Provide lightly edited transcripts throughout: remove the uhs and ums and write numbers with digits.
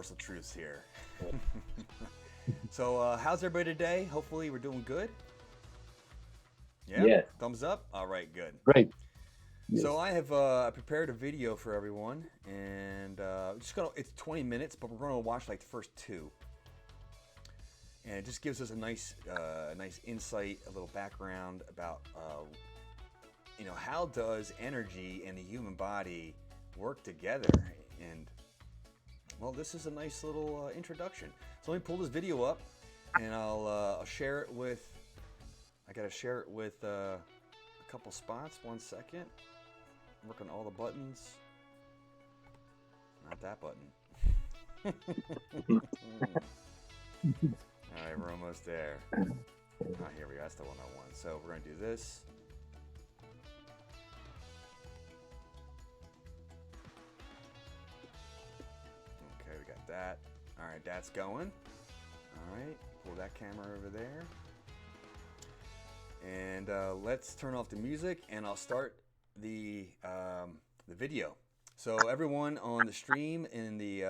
universal truths here. So how's everybody today? Hopefully we're doing good. Yeah? Yeah. Thumbs up? All right, good. Great. Yes. So I have prepared a video for everyone, and it's 20 minutes, but we're going to watch like the first two. And it just gives us a nice insight, a little background about, how does energy and the human body work together? And, well, this is a nice little introduction. So let me pull this video up, and I'll share it with, I got to share it with a couple spots. 1 second. Working all the buttons. Not that button. All right, we're almost there. Oh, here we go. That's the one I want. So we're going to do this. Okay, we got that. All right, that's going. All right, pull that camera over there. And let's turn off the music, and I'll start the video. So everyone on the stream in the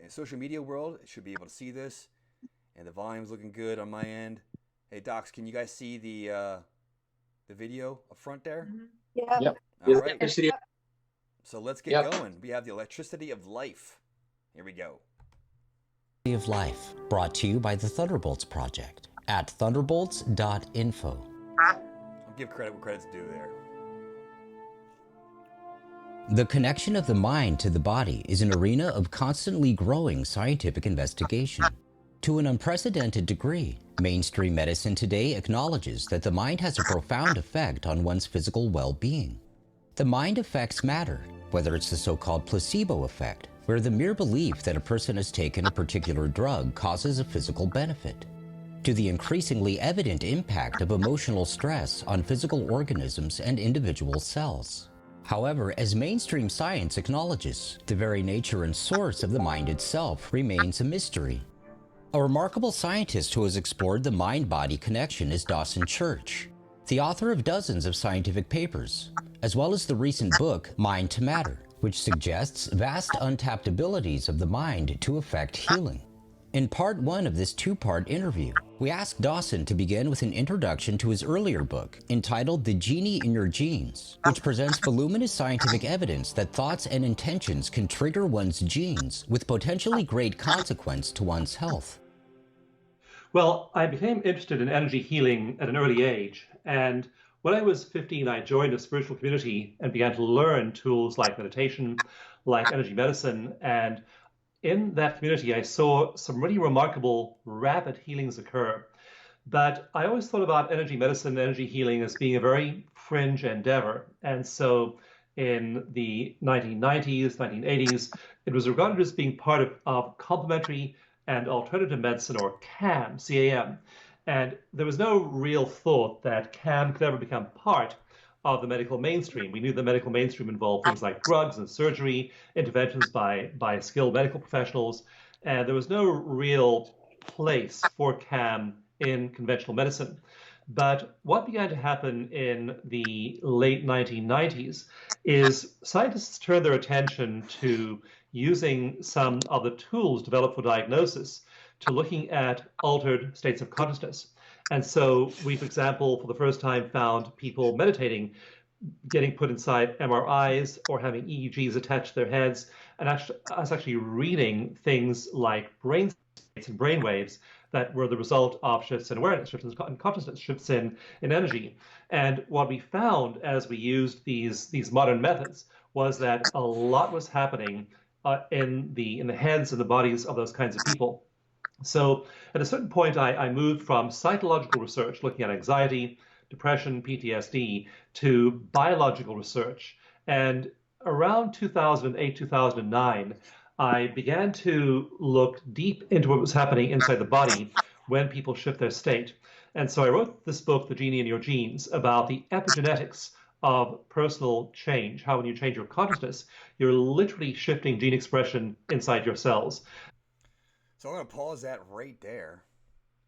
in social media world should be able to see this, and the volume's looking good on my end. Hey Docs, can you guys see the video up front there? Yeah. Yep. All right. Yep. So let's get going. We have the electricity of life. Here we go. Of Life, brought to you by the Thunderbolts Project at thunderbolts.info. I'll give credit where credit's due there. The connection of the mind to the body is an arena of constantly growing scientific investigation. To an unprecedented degree, mainstream medicine today acknowledges that the mind has a profound effect on one's physical well-being. The mind affects matter, whether it's the so-called placebo effect, where the mere belief that a person has taken a particular drug causes a physical benefit, to the increasingly evident impact of emotional stress on physical organisms and individual cells. However, as mainstream science acknowledges, the very nature and source of the mind itself remains a mystery. A remarkable scientist who has explored the mind-body connection is Dawson Church, the author of dozens of scientific papers, as well as the recent book Mind to Matter, which suggests vast untapped abilities of the mind to affect healing. In part one of this two-part interview, we asked Dawson to begin with an introduction to his earlier book entitled The Genie in Your Genes, which presents voluminous scientific evidence that thoughts and intentions can trigger one's genes with potentially great consequence to one's health. Well, I became interested in energy healing at an early age, and when I was 15, I joined a spiritual community and began to learn tools like meditation, like energy medicine, and in that community, I saw some really remarkable rapid healings occur. But I always thought about energy medicine, energy healing as being a very fringe endeavor. And so in the 1990s, 1980s, it was regarded as being part of complementary and alternative medicine, or CAM, C-A-M. And there was no real thought that CAM could ever become part of the medical mainstream. We knew the medical mainstream involved things like drugs and surgery, interventions by skilled medical professionals, and there was no real place for CAM in conventional medicine. But what began to happen in the late 1990s is scientists turned their attention to using some of the tools developed for diagnosis to looking at altered states of consciousness. And so we, for example, for the first time found people meditating, getting put inside MRIs or having EEGs attached to their heads, and actually reading things like brain states and brain waves that were the result of shifts in awareness, shifts in consciousness, shifts in energy. And what we found as we used these modern methods was that a lot was happening in the heads and the bodies of those kinds of people. So at a certain point, I moved from cytological research, looking at anxiety, depression, PTSD, to biological research. And around 2008, 2009, I began to look deep into what was happening inside the body when people shift their state. And so I wrote this book, The Genie in Your Genes, about the epigenetics of personal change, how when you change your consciousness, you're literally shifting gene expression inside your cells. So I'm going to pause that right there.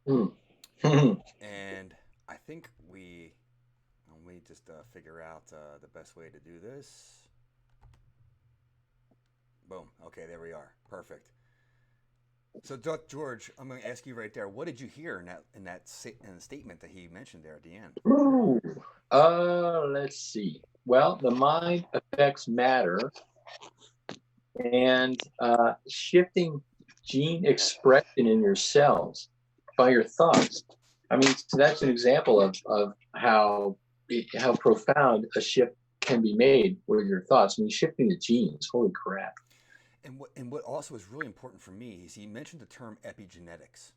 And I think let me just figure out the best way to do this. Boom. Okay, there we are. Perfect. So, Dr. George, I'm going to ask you right there. What did you hear in the statement that he mentioned there at the end? Ooh, let's see. Well, the mind affects matter, and shifting gene expression in your cells by your thoughts. I mean, so that's an example of how profound a shift can be made with your thoughts. I mean, shifting the genes. Holy crap! And what also is really important for me is he mentioned the term epigenetics.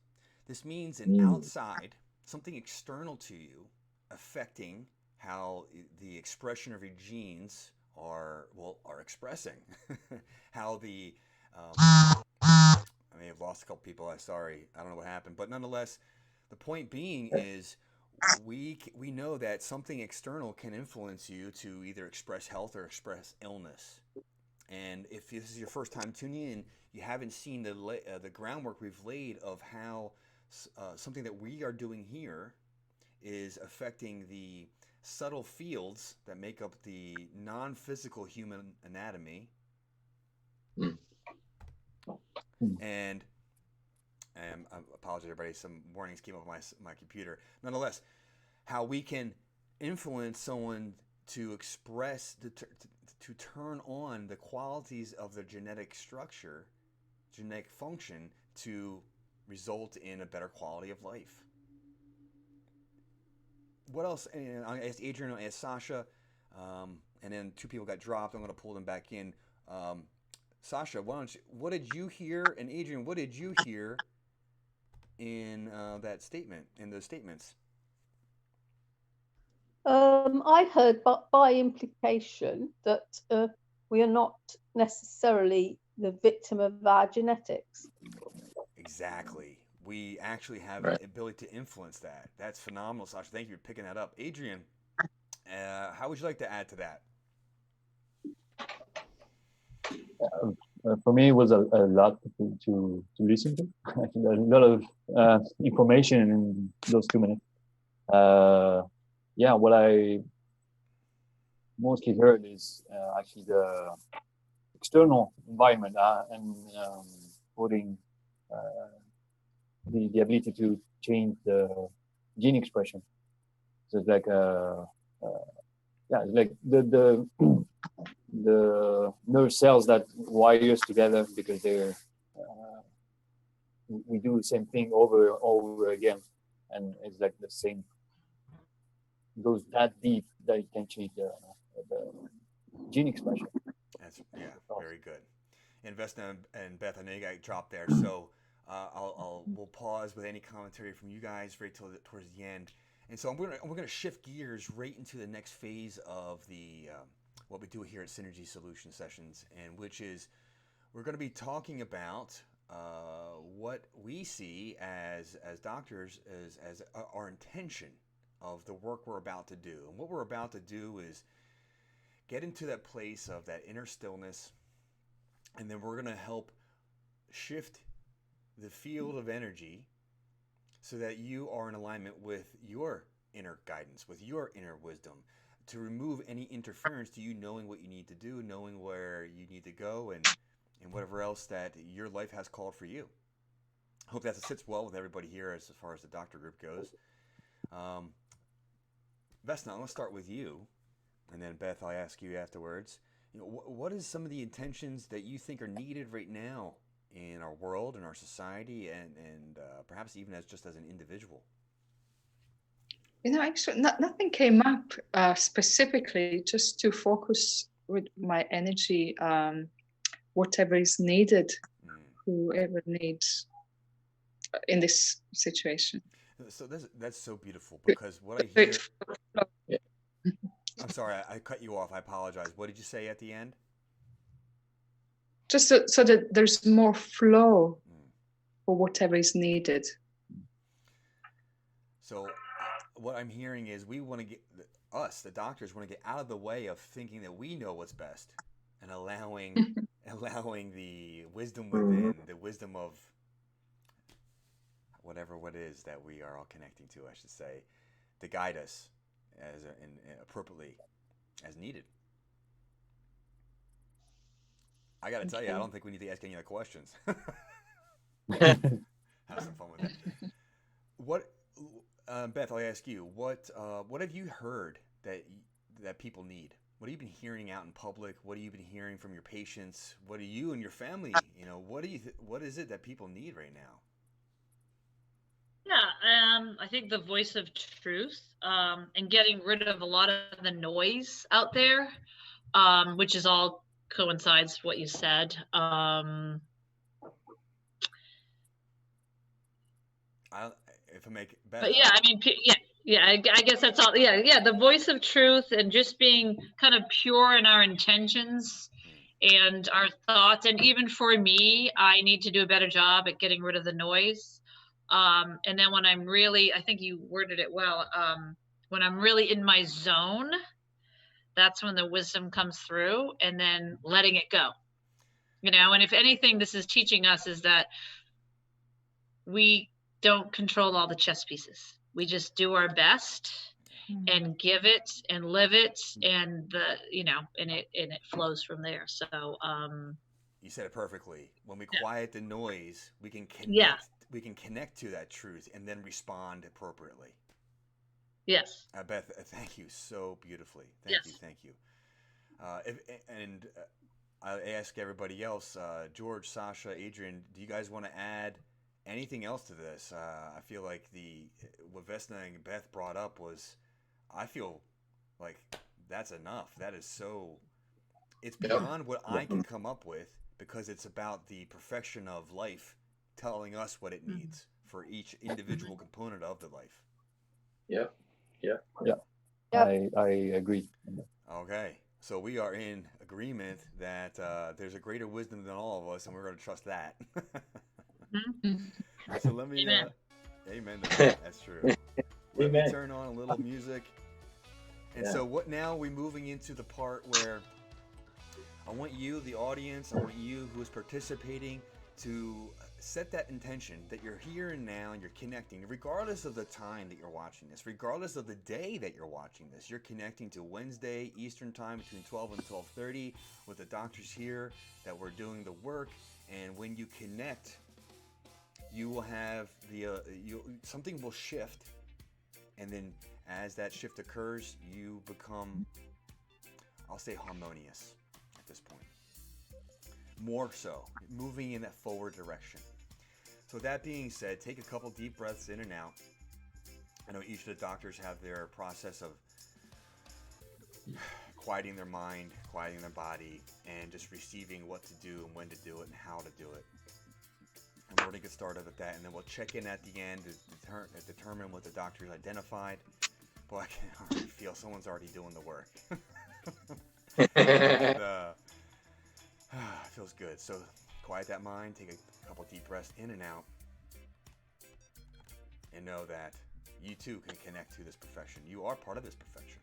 This means an Mm. outside, something external to you, affecting how the expression of your genes are expressing. How the I may have lost a couple people. I'm sorry. I don't know what happened, but nonetheless, the point being is we know that something external can influence you to either express health or express illness. And if this is your first time tuning in, you haven't seen the groundwork we've laid of how something that we are doing here is affecting the subtle fields that make up the non-physical human anatomy. Mm. And I apologize, everybody. Some warnings came up on my computer. Nonetheless, how we can influence someone to express to turn on the qualities of their genetic structure, genetic function to result in a better quality of life. What else? And I asked Adrian, I asked Sasha, and then two people got dropped. I'm going to pull them back in. Sasha, what did you hear? And Adrian, what did you hear in that statement, in those statements? I heard, but by implication, that we are not necessarily the victim of our genetics. Exactly. We actually have Right. an ability to influence that. That's phenomenal, Sasha. Thank you for picking that up. Adrian, how would you like to add to that? For me, it was a lot to listen to. A lot of information in those 2 minutes. Yeah, what I mostly heard is actually the external environment and putting the ability to change the gene expression. So it's like yeah, it's like the the nerve cells that wire us together because they're we do the same thing over and over again, and it's like the same goes that deep that it can change the gene expression. That's very good. And Vesna and Beth, I know you got dropped there, so we'll pause with any commentary from you guys right till towards the end. And so we're gonna shift gears right into the next phase of the what we do here at Synergy Solution Sessions, and which is we're going to be talking about what we see as doctors as our intention of the work we're about to do. And what we're about to do is get into that place of that inner stillness, and then we're going to help shift the field of energy so that you are in alignment with your inner guidance, with your inner wisdom, to remove any interference to you knowing what you need to do, knowing where you need to go, and whatever else that your life has called for you. I hope that sits well with everybody here as far as the doctor group goes. Vesna, I'm going to start with you, and then Beth, I'll ask you afterwards. You know, what is some of the intentions that you think are needed right now in our world, in our society, and perhaps even just as an individual? Actually, nothing came up specifically, just to focus with my energy, whatever is needed, whoever needs in this situation. So that's so beautiful, because what I hear... I'm sorry, I cut you off. I apologize. What did you say at the end? Just so that there's more flow for whatever is needed. So what I'm hearing is we want to get, the doctors want to get out of the way of thinking that we know what's best, and allowing the wisdom within, the wisdom of what is that we are all connecting to, I should say, to guide us as appropriately as needed. I got to tell you, I don't think we need to ask any other questions. Have some fun with that. What, Beth? I'll ask you. What have you heard that people need? What have you been hearing out in public? What have you been hearing from your patients? What do you and your family? What is it that people need right now? Yeah, I think the voice of truth, and getting rid of a lot of the noise out there, which is all coincides what you said. If I make Beth, but yeah, I mean, yeah, I guess that's all. Yeah, the voice of truth and just being kind of pure in our intentions and our thoughts. And even for me, I need to do a better job at getting rid of the noise. And then when I'm really, I think you worded it well, when I'm really in my zone, that's when the wisdom comes through, and then letting it go. And if anything, this is teaching us is that we don't control all the chess pieces. We just do our best and give it and live it, and and it flows from there. So you said it perfectly. When we quiet the noise, we can connect. Yeah. We can connect to that truth and then respond appropriately. Yes. Beth, thank you so beautifully. Thank you. I ask everybody else, George, Sasha, Adrian, do you guys want to add anything else to this? I feel like what Vesna and Beth brought up was, I feel like that's enough. That is so, it's beyond what I can come up with, because it's about the perfection of life telling us what it needs for each individual component of the life. Yeah. I agree. Okay. So we are in agreement that there's a greater wisdom than all of us, and we're going to trust that. So let me... Amen to that. That's true. Let me turn on a little music. And so what now? We're moving into the part where I want you, the audience, I want you who is participating, to set that intention that you're here and now and you're connecting, regardless of the time that you're watching this, regardless of the day that you're watching this. You're connecting to Wednesday Eastern time between 12 and 12:30 with the doctors here that we're doing the work. And when you connect, you will have something will shift, and then as that shift occurs, you become, I'll say, harmonious at this point. More so, moving in that forward direction. So with that being said, take a couple deep breaths in and out. I know each of the doctors have their process of quieting their mind, quieting their body, and just receiving what to do and when to do it and how to do it. And we're going to get started with that, and then we'll check in at the end to determine what the doctors identified. Boy, I can already feel someone's already doing the work. And, it feels good. So quiet that mind, take a couple deep breaths in and out, and know that you too can connect to this perfection. You are part of this perfection.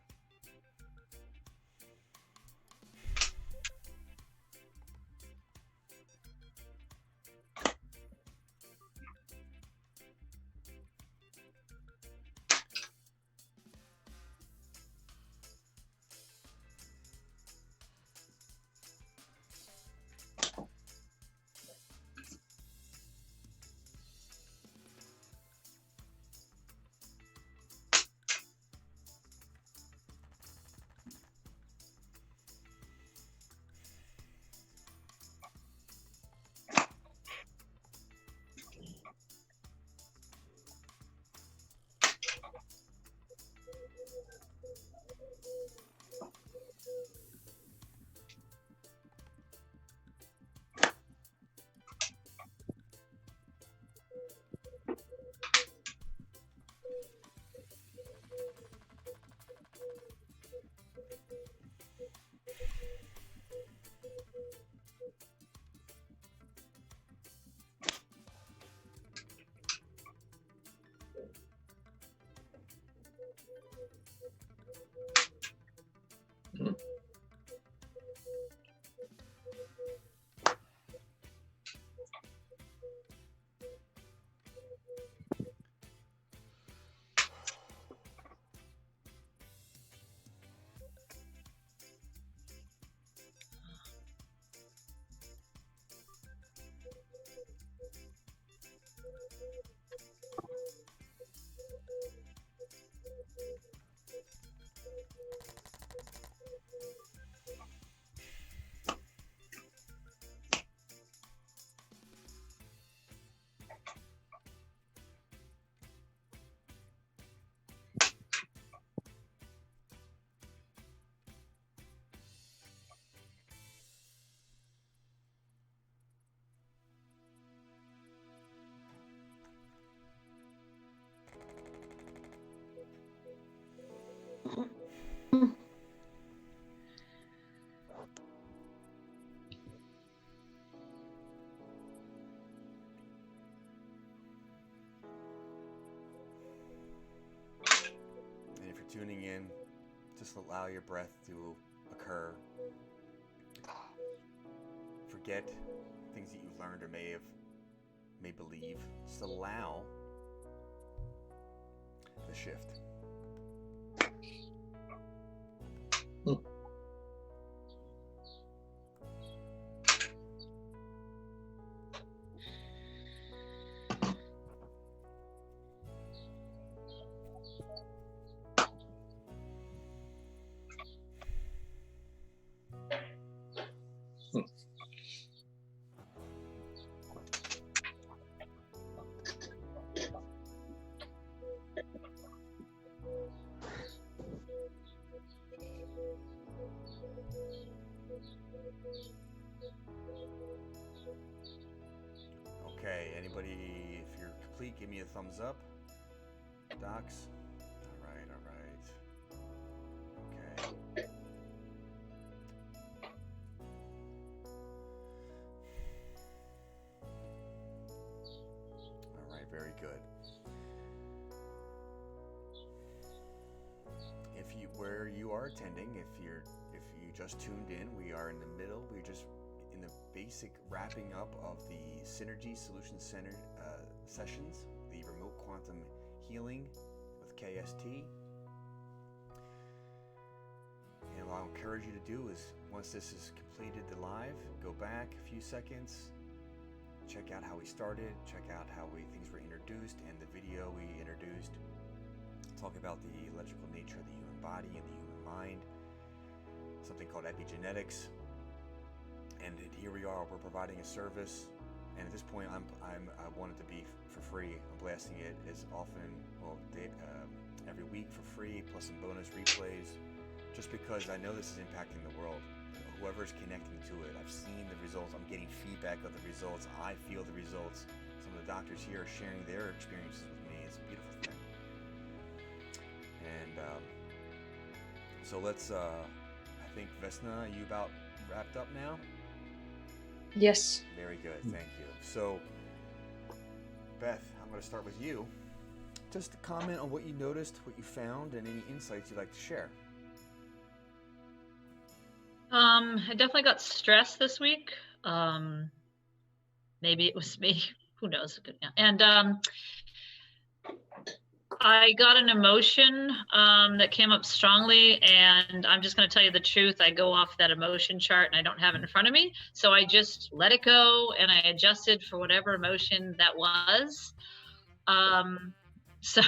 tuning in, just allow your breath to occur. Forget things that you've learned or may believe. Just allow the shift. Okay, anybody, if you're complete, give me a thumbs up. Docs? All right. Okay. All right, very good. Where you are attending, if you just tuned in, we are in the middle. We're just in the basic wrapping up of the Synergy Solution Center sessions, the remote quantum healing with KST. And what I'll encourage you to do is, once this is completed, the live, go back a few seconds, check out how we started, check out how things were introduced, and the video we introduced, talk about the electrical nature of the human body and the human mind, something called epigenetics. And here we are, we're providing a service, and at this point I want it to be for free. I'm blasting it as often, every week for free, plus some bonus replays, just because I know this is impacting the world. Whoever's connecting to it, I've seen the results, I'm getting feedback of the results, I feel the results. Some of the doctors here are sharing their experiences with me. It's a beautiful thing. And so let's, I think, Vesna, you about wrapped up now? Yes. Very good, thank you. So, Beth, I'm going to start with you. Just to comment on what you noticed, what you found, and any insights you'd like to share. I definitely got stressed this week. Maybe it was me. Who knows? And I got an emotion that came up strongly, and I'm just going to tell you the truth. I go off that emotion chart, and I don't have it in front of me, so I just let it go, and I adjusted for whatever emotion that was. So,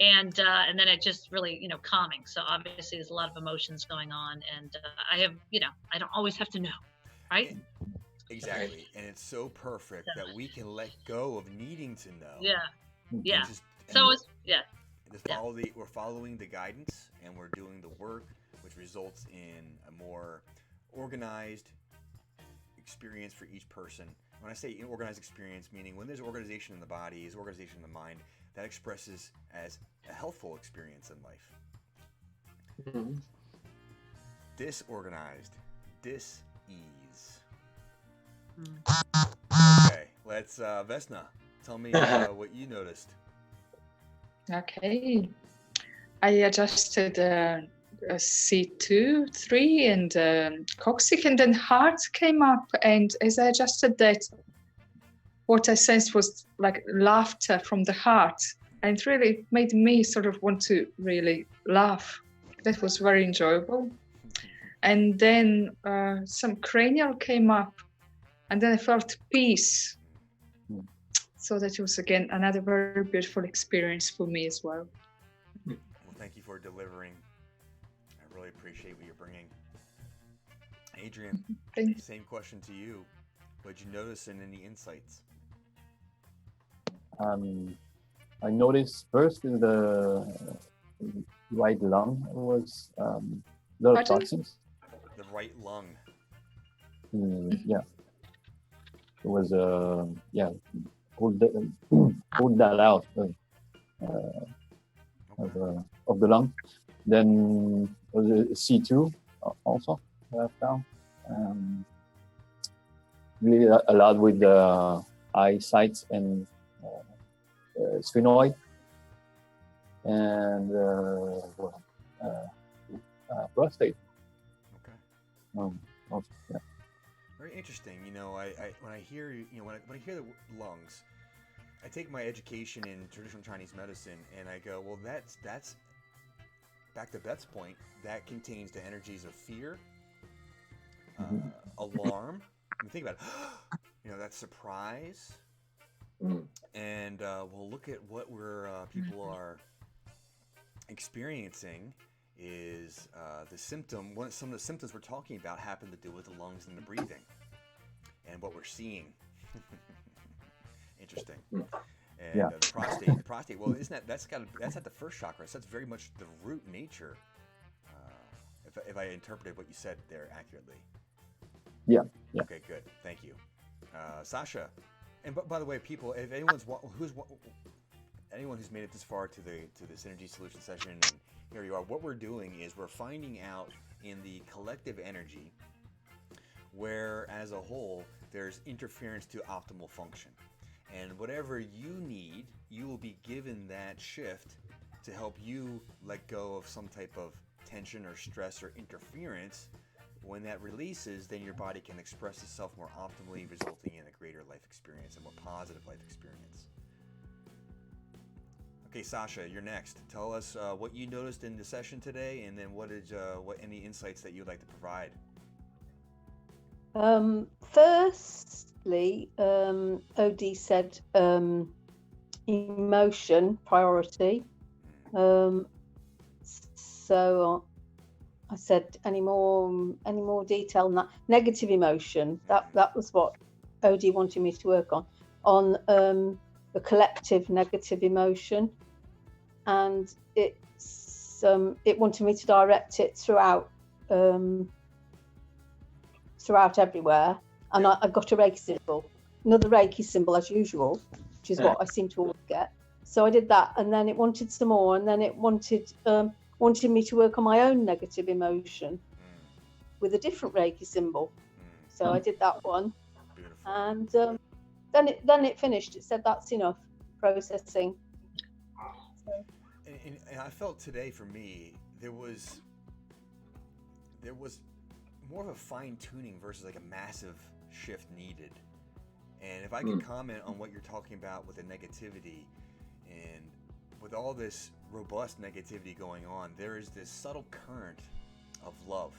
and then it just really, calming. So obviously, there's a lot of emotions going on, and I have, I don't always have to know, right? Exactly, and it's so perfect that we can let go of needing to know. Yeah. We're following the guidance, and we're doing the work, which results in a more organized experience for each person. When I say organized experience, meaning when there's organization in the body, is organization in the mind, that expresses as a healthful experience in life. Mm-hmm. Disorganized, dis-ease. Mm. Okay, let's, Vesna, tell me what you noticed. Okay. I adjusted C2, 3, and coccyx, and then heart came up. And as I adjusted that, what I sensed was like laughter from the heart. And it really made me sort of want to really laugh. That was very enjoyable. And then some cranial came up. And then I felt peace. So that was, again, another very beautiful experience for me as well. Well, thank you for delivering. I really appreciate what you're bringing. Adrian, same question to you. What did you notice and any insights? I noticed first in the right lung was a lot of toxins. The right lung. Yeah. It was pulled that out of the lung. Then was a C2 also that I found. Really a lot with the eyesight and sphenoid. And prostate. Okay. Also, yeah. Very interesting. You know, I when I hear when I hear the lungs, I take my education in traditional Chinese medicine and I go, well, that's back to Beth's point. That contains the energies of fear, alarm. I mean, think about it. You know, that's surprise, and well, look at what people are experiencing. Is the symptom? Some of the symptoms we're talking about happen to do with the lungs and the breathing, and what we're seeing. Interesting. And the prostate. Well, isn't that's at the first chakra? So that's very much the root nature. If I interpreted what you said there accurately. Yeah. Okay, good. Thank you, Sasha. And by the way, people, if anyone who's made it this far to the Synergy Solution session, and here you are, what we're doing is we're finding out in the collective energy where, as a whole, there's interference to optimal function. And whatever you need, you will be given that shift to help you let go of some type of tension or stress or interference. When that releases, then your body can express itself more optimally, resulting in a greater life experience, a more positive life experience. Okay, Sasha, you're next. Tell us what you noticed in the session today, and then what any insights that you'd like to provide. Firstly, OD said emotion priority. So I said any more detail on that. Negative emotion. That was what OD wanted me to work on the collective negative emotion, and it wanted me to direct it throughout everywhere. And I got a Reiki symbol, another Reiki symbol as usual, which is what I seem to always get. So I did that, and then it wanted some more, and then it wanted me to work on my own negative emotion with a different Reiki symbol. So I did that one. Beautiful. And then it finished. It said that's enough processing. So. And I felt today, for me, there was more of a fine tuning versus like a massive shift needed. And if I could comment on what you're talking about with the negativity, and with all this robust negativity going on, there is this subtle current of love.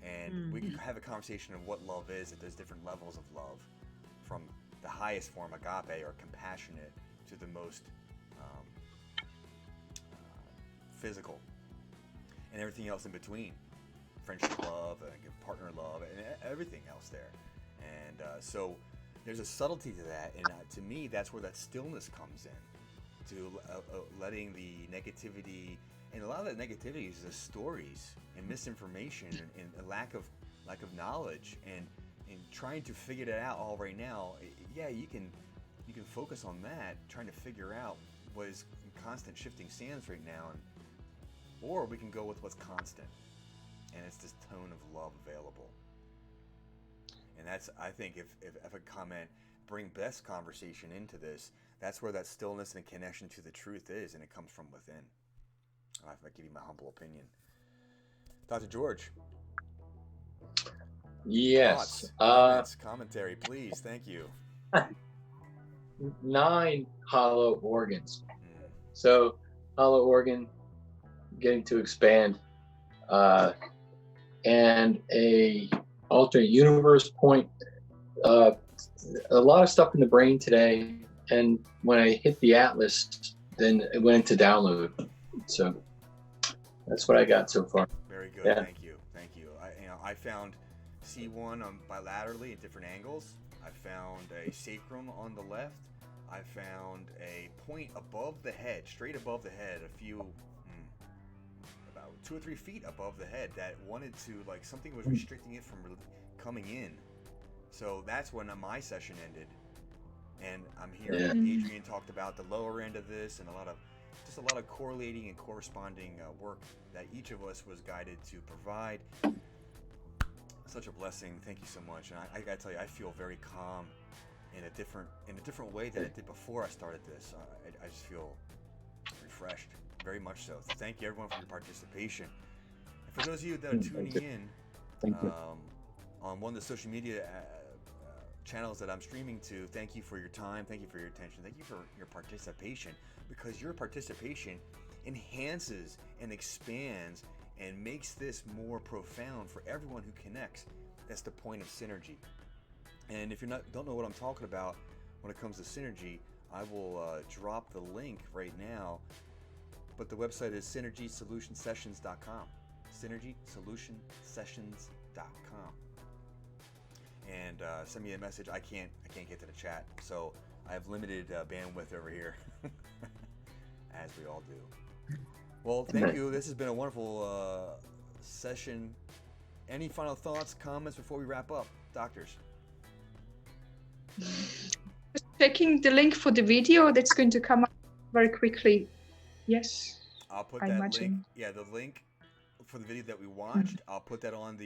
And we could have a conversation of what love is, that there's different levels of love, from the highest form, agape or compassionate, to the most physical, and everything else in between. Friendship love, partner love, and everything else there. And so there's a subtlety to that, and to me, that's where that stillness comes in, to letting the negativity, and a lot of that negativity is the stories and misinformation and a lack of knowledge, and trying to figure that out all right now. Yeah, you can focus on that, trying to figure out what is constant shifting sands right now, or we can go with what's constant. And it's this tone of love available. And that's, I think, if I comment, bring Beth's conversation into this, that's where that stillness and connection to the truth is, and it comes from within. If I give you my humble opinion. Dr. George. Yes. Thoughts, comments, commentary, please. Thank you. 9 hollow organs. So, hollow organ, getting to expand. And a alternate universe point. A lot of stuff in the brain today, and when I hit the atlas, then it went into download. So that's what I got so far. Very good. Yeah. Thank you. I found C1 bilaterally at different angles. I found a sacrum on the left. I found a point above the head, straight above the head, a few. About 2 or 3 feet above the head, that wanted to, like, something was restricting it from coming in. So that's when my session ended. And I'm hearing Adrian talked about the lower end of this, and a lot of correlating and corresponding work that each of us was guided to provide. Such a blessing. Thank you so much. And I gotta tell you, I feel very calm in a different way than I did before I started this. I just feel refreshed. very much so. So thank you everyone for your participation. And for those of you that are tuning in Thank you. on one of the social media channels that I'm streaming to, thank you for your time, thank you for your attention, thank you for your participation, because your participation enhances and expands and makes this more profound for everyone who connects. That's the point of synergy. And if you don't know what I'm talking about when it comes to synergy, I will drop the link right now. But the website is synergysolutionsessions.com. synergysolutionsessions.com. And send me a message. I can't get to the chat, so I have limited bandwidth over here, as we all do. Well, thank you. This has been a wonderful session. Any final thoughts, comments before we wrap up, doctors? Just checking the link for the video that's going to come up very quickly. Yes. I'll put I that imagine. link. Yeah, the link for the video that we watched. I'll put that on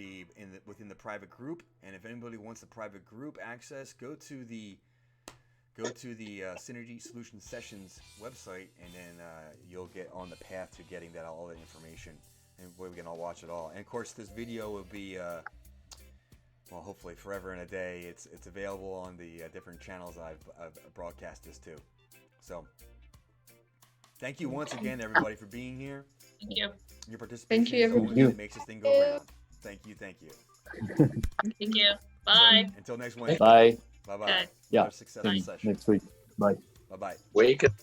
within the private group. And if anybody wants the private group access, go to the Synergy Solution Sessions website, and then you'll get on the path to getting all that information, and we can all watch it all. And of course, this video will be well, hopefully forever and a day. It's available on the different channels I've broadcast this to. So thank you once again, everybody, for being here. Thank you. Your participation Thank you, is the only everyone. thing that makes this thing go around. Thank you. Thank you. Bye. Until next Wednesday. Bye. Bye bye. Bye. Yeah. Another successful See you session. next week. Bye. Bye bye. Wake up.